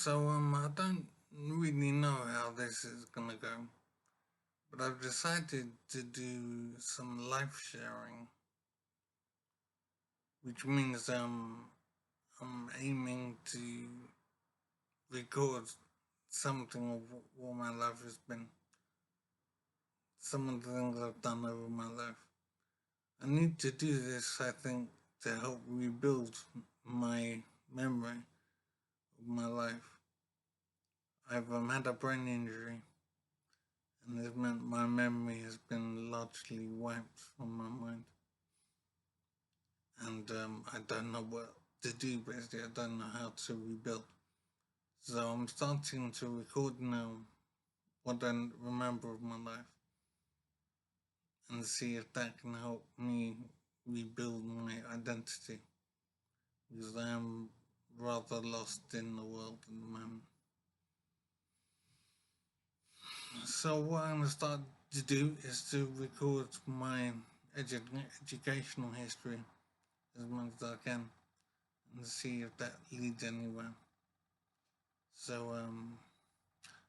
I don't really know how this is gonna go, but I've decided to do some life sharing, which means I'm aiming to record something of what my life has been, some of the things I've done over my life. I need to do this, I think, to help rebuild my memory of my life. I've had a brain injury, and it meant my memory has been largely wiped from my mind. And I don't know what to do, basically. I don't know how to rebuild. So I'm starting to record now what I remember of my life and see if that can help me rebuild my identity, because I am rather lost in the world at the moment. So what I'm going to start to do is to record my educational history as much as I can and see if that leads anywhere. So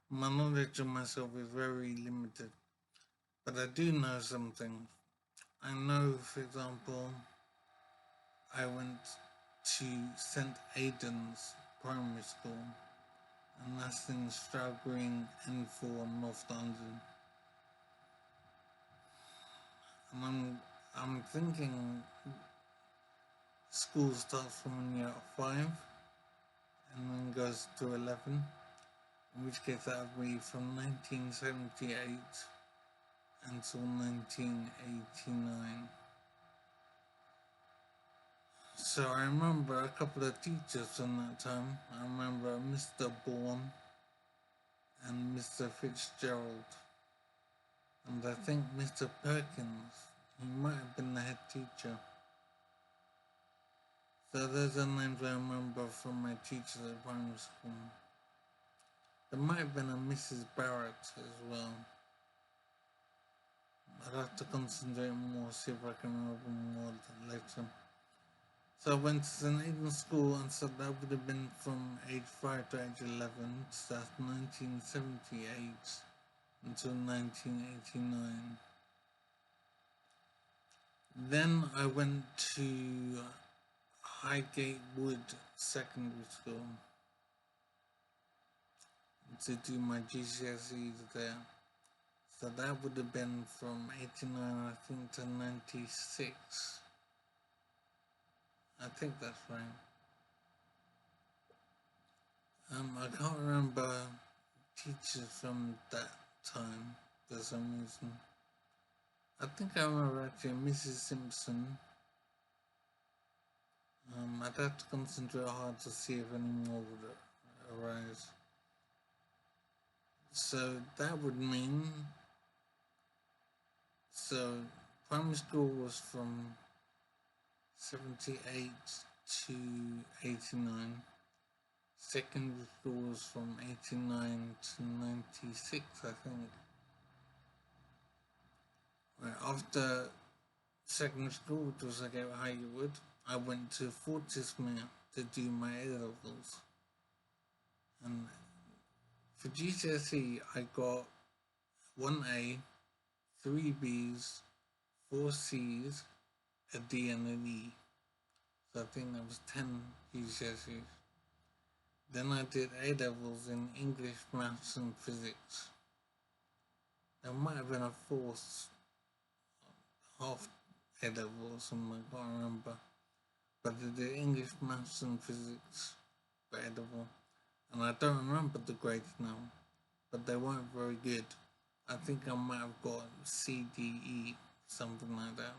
my knowledge of myself is very limited, but I do know some things. I know, for example, I went to St. Aidan's Primary School, and that's in Stroud Green, N4, North London. And I'm thinking school starts from when you're 5 and then goes to 11, in which case that would be from 1978 until 1989. So I remember a couple of teachers from that time. I remember Mr. Bourne and Mr. Fitzgerald. And I think Mr. Perkins, he might have been the head teacher. So those are names I remember from my teachers at primary school. There might have been a Mrs. Barrett as well. I'd have to concentrate more, see if I can remember more later. So I went to St. Aidan's School, and so that would have been from age 5 to age 11, so that's 1978 until 1989. Then I went to Highgate Wood Secondary School to do my GCSEs there. So that would have been from 89, I think, to 96. I think that's right. I can't remember teachers from that time for some reason. I think I remember actually Mrs. Simpson. I'd have to concentrate hard to see if any more would arise. So that would mean, so primary school was from 78 to 89. Secondary school was from 89 to 96, I think. Right, after secondary school, which was like at Highwood, I went to Fortismere to do my A-levels. And for GCSE, I got 1A, 3 Bs, 4 Cs, a D and an E. So I think that was 10 GCSEs. Then I did A-levels in English, Maths and Physics. There might have been a fourth half A-level or something, I can't remember. But I did English, Maths and Physics for A-level. And I don't remember the grades now, but they weren't very good. I think I might have got C, D, E, something like that.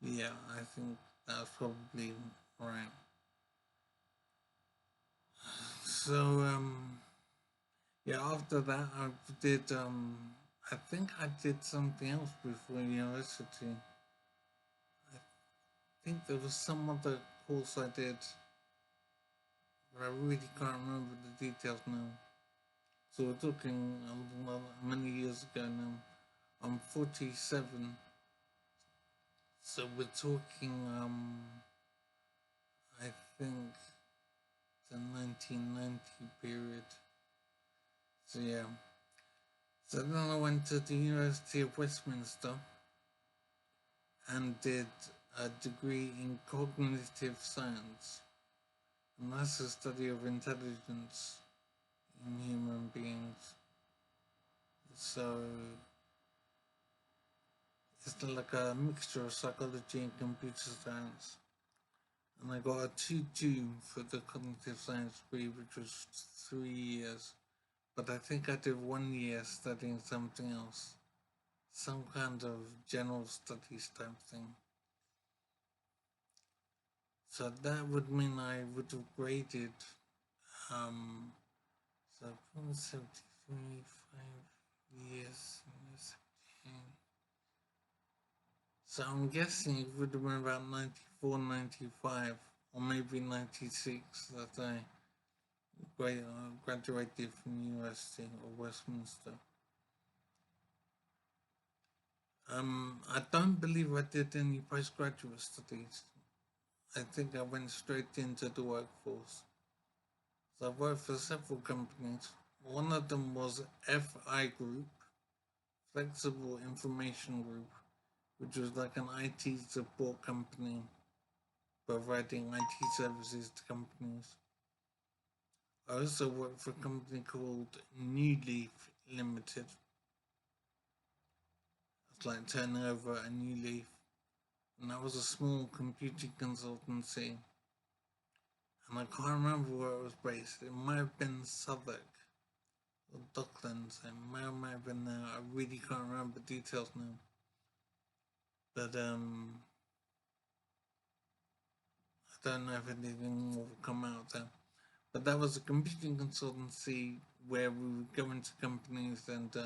Yeah, I think that's probably right. So, yeah, after that, I did, I think I did something else before university. I think there was some other course I did, but I really can't remember the details now. So we're talking many years ago now. I'm 47, so we're talking I think the 1990 period. So yeah. So then I went to the University of Westminster and did a degree in cognitive science. And that's the study of intelligence in human beings. So it's like a mixture of psychology and computer science. And I got a 2-2 for the cognitive science degree, which was 3 years. But I think I did 1 year studying something else, some kind of general studies type thing. So that would mean I would have graded, so 73, 5 years, 17. So I'm guessing it would have been about 94, 95, or maybe 96 that I graduated from the University of Westminster. I don't believe I did any postgraduate studies. I think I went straight into the workforce. So I worked for several companies. One of them was FI Group, Flexible Information Group, which was like an IT support company providing IT services to companies. I also worked for a company called New Leaf Limited. It's like turning over a new leaf. And that was a small computing consultancy. And I can't remember where it was based. It might have been Southwark or Docklands. It might have been there. I really can't remember details now. But I don't know if anything will come out there. But that was a computing consultancy where we would go into companies and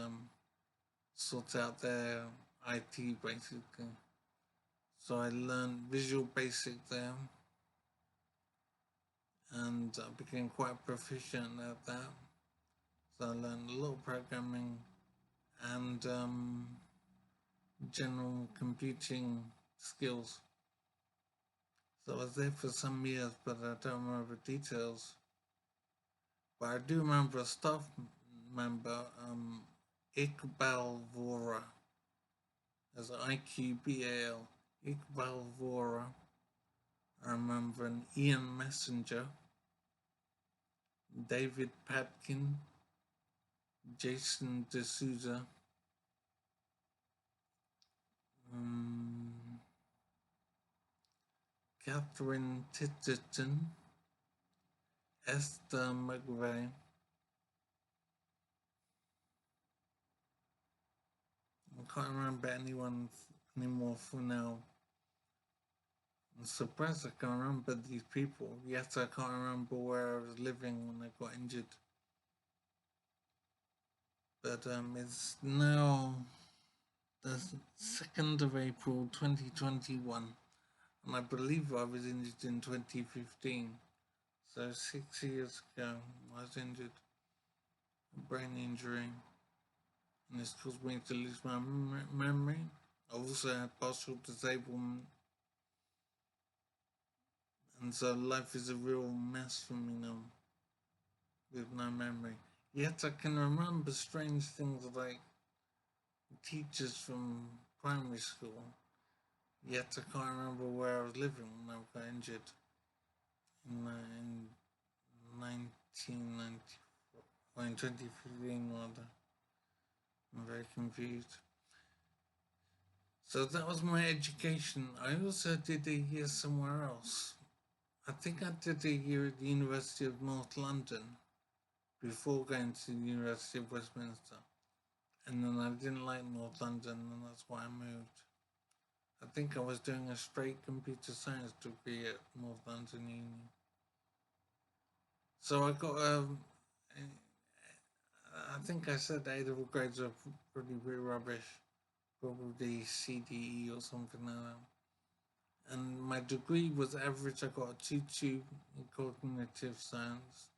sort out their IT basically. So I learned Visual Basic there, and I became quite proficient at that. So I learned a lot of programming and general computing skills. So I was there for some years, but I don't remember details. But I do remember a staff member, Iqbal Vora, as IQBAL, Iqbal Vora. I remember an Ian Messenger, David Patkin, Jason D'Souza, Catherine Titterton, Esther McVeigh. I can't remember anyone anymore for now. I'm surprised I can't remember these people. Yet I can't remember where I was living when I got injured. But it's now the 2nd of April 2021, and I believe I was injured in 2015. So 6 years ago, I was injured, a brain injury, and it's caused me to lose my memory. I also had partial disablement, and so life is a real mess for me now, with no memory. Yet I can remember strange things like teachers from primary school. Yet I can't remember where I was living when I got injured in 1994, or in 2015 rather. I'm very confused. So that was my education. I also did a year somewhere else. I think I did a year at the University of North London before going to the University of Westminster. And then I didn't like North London, and that's why I moved. I think I was doing a straight computer science degree at North London Uni. So I got I think I said A-level grades are pretty rubbish, probably CDE or something like that. And my degree was average. I got a 2-2 in cognitive science.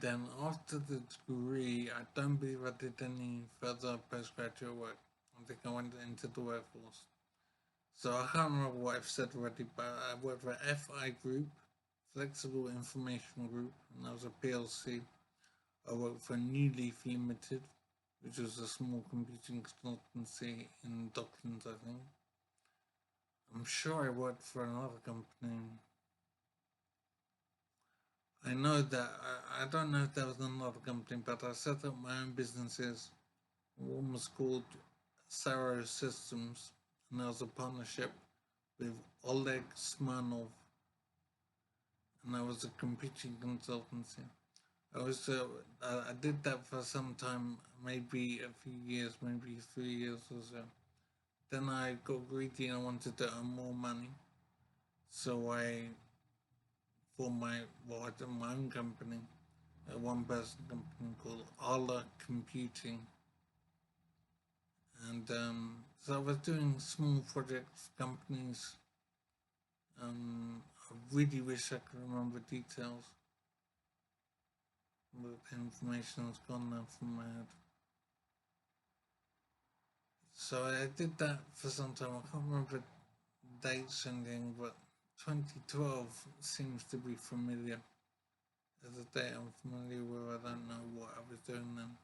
Then after the degree, I don't believe I did any further postgraduate work. I think I went into the workforce. So I can't remember what I've said already, but I worked for FI Group, Flexible Information Group, and that was a PLC. I worked for New Leaf Limited, which was a small computing consultancy in Docklands, I think. I'm sure I worked for another company. I know that I don't know if there was another company, but I set up my own businesses. One was called Saro Systems, and there was a partnership with Oleg Smirnov, and I was a computing consultancy. I was I did that for some time, maybe a few years, maybe 3 years or so. Then I got greedy and I wanted to earn more money, so I formed I did my own company, a one-person company called Arla Computing, and so I was doing small projects, companies. I really wish I could remember details, but the information has gone now from my head. So I did that for some time. I can't remember dates and anything, but 2012 seems to be familiar. As a date I'm familiar with, I don't know what I was doing then.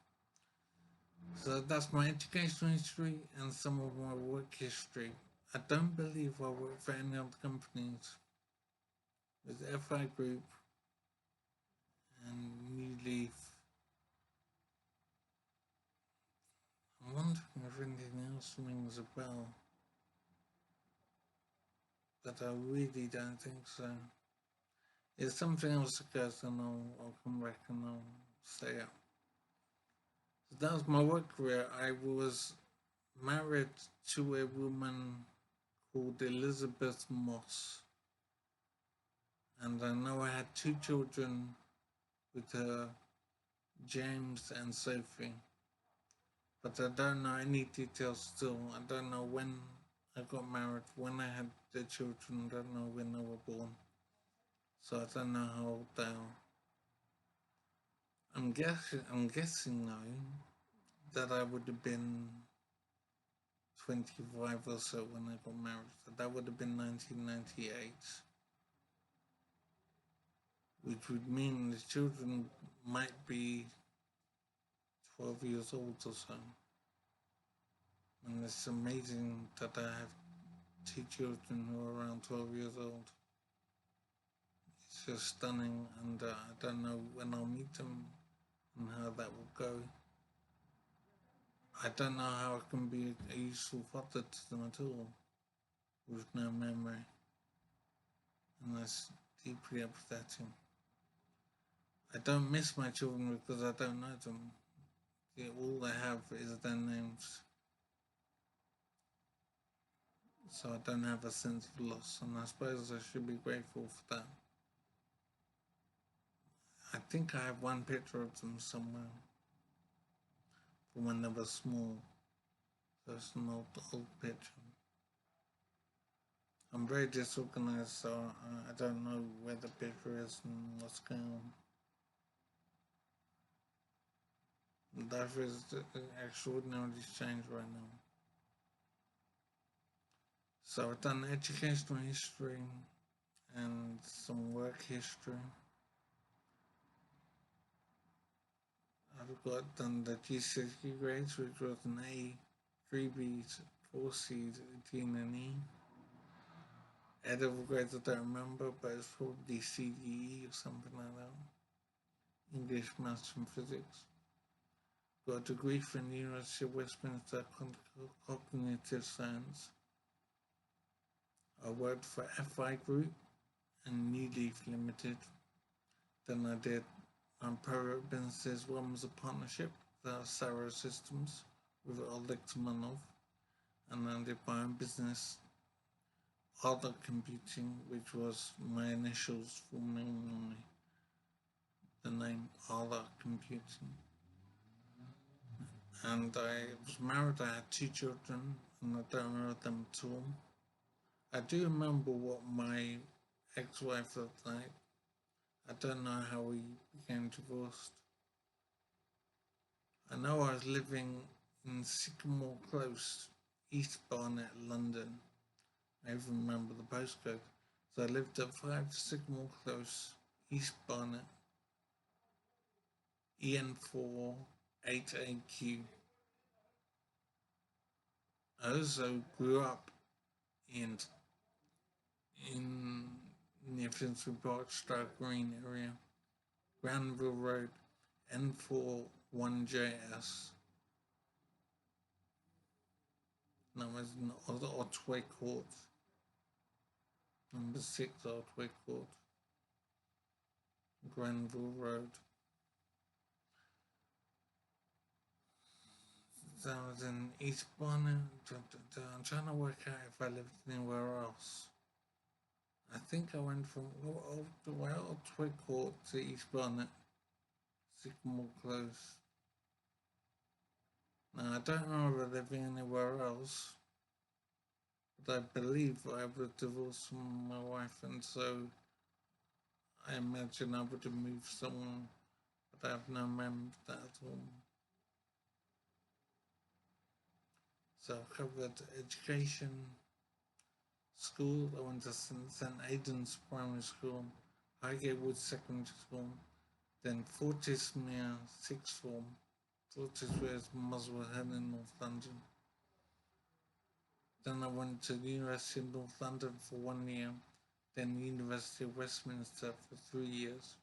So that's my educational history and some of my work history. I don't believe I worked for any other companies. With FI Group and New Leaf. I'm wondering if anything else rings a bell. But I really don't think so. If something else occurs, then I'll come back and I'll say it. So that was my work career. I was married to a woman called Elizabeth Moss. And I know I had 2 children with her, James and Sophie. But I don't know any details still. I don't know when I got married, when I had the children, I don't know when they were born. So I don't know how old they are. I'm guessing though that I would have been 25 or so when I got married. So that would have been 1998. Which would mean the children might be 12 years old or so. And it's amazing that I have 2 children who are around 12 years old. It's just stunning, and I don't know when I'll meet them and how that will go. I don't know how I can be a useful father to them at all with no memory, and that's deeply upsetting. I don't miss my children because I don't know them. All I have is their names, so I don't have a sense of loss, and I suppose I should be grateful for that. I think I have one picture of them somewhere from when they were small. So it's an old picture. I'm very disorganized, so I don't know where the picture is and what's going on. Life is extraordinarily strange right now. So I've done educational history and some work history. I've got done the GCSE grades, which was an A, 3Bs, 4Cs, D and an E. A-level grades I don't remember, but it's probably CDE or something like that. English, Maths and Physics. Got a degree from the University of Westminster Cognitive Science. I worked for FI Group and New Leaf Limited. Then I did private businesses. One was a partnership, Saro Systems, with Oleg Tumanov. And then I did my own business, Arla Computing, which was my initials forming the name Arla Computing. And I was married, I had 2 children, and I don't remember them at all. I do remember what my ex-wife looked like. I don't know how we became divorced. I know I was living in Sycamore Close, East Barnet, London, I even remember the postcode. So I lived at 5 Sycamore Close, East Barnet, EN4 8AQ. I also grew up in in near Finsbury Park, Stroke Green area, Granville Road, N4 1JS. That was in Otway Court, number 6 Otway Court, Granville Road. So I was in East Barnet. I'm trying to work out if I lived anywhere else. I think I went from Otway Court to East Barnet, Sycamore Close. Now I don't remember living anywhere else, but I believe I was divorced from my wife, and so I imagine I would have moved somewhere, but I have no memory of that at all. So I covered education, school. I went to St Aidan's Primary School, Highgate Wood Secondary School, then Fortismere Sixth Form. Fortismere is Muswell Hill in North London. Then I went to the University of North London for 1 year, then the University of Westminster for 3 years.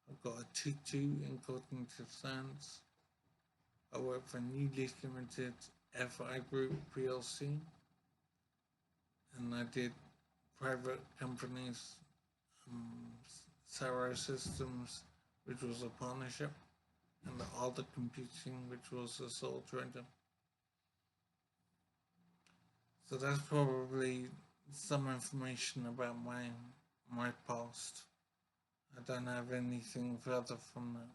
I've got a 2-2 in cognitive science. I work for Newly Limited FI Group PLC, and I did private companies, Saro Systems, which was a partnership, and the Alder Computing, which was a sole trader. So that's probably some information about my past. I don't have anything further from that.